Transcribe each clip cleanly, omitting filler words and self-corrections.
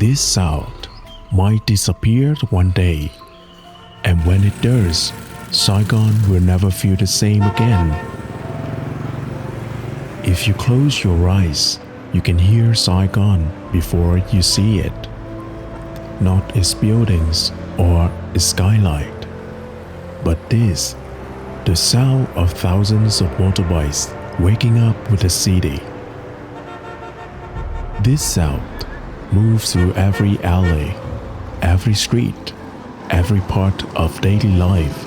This sound might disappear one day, and when it does, Saigon will never feel the same again. If you close your eyes, you can hear Saigon before you see it. Not its buildings or its skyline, but this, the sound of thousands of motorbikes waking up with the city. This sound moves through every alley, every street, every part of daily life.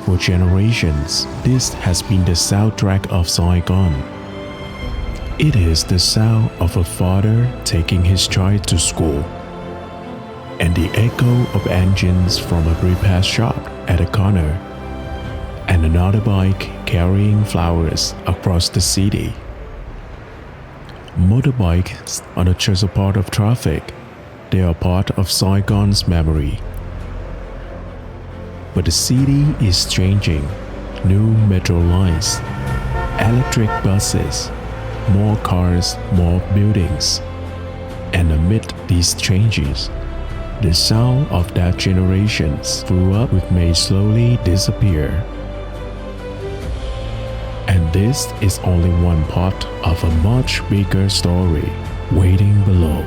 For generations, this has been the soundtrack of Saigon. It is the sound of a father taking his child to school, and the echo of engines from a repair shop at a corner, and another bike carrying flowers across the city. Motorbikes are not just a part of traffic, they are part of Saigon's memory. But the city is changing. New metro lines, electric buses, more cars, more buildings. And amid these changes, the sound of that generation grew up with may slowly disappear. And this is only one part of a much bigger story waiting below.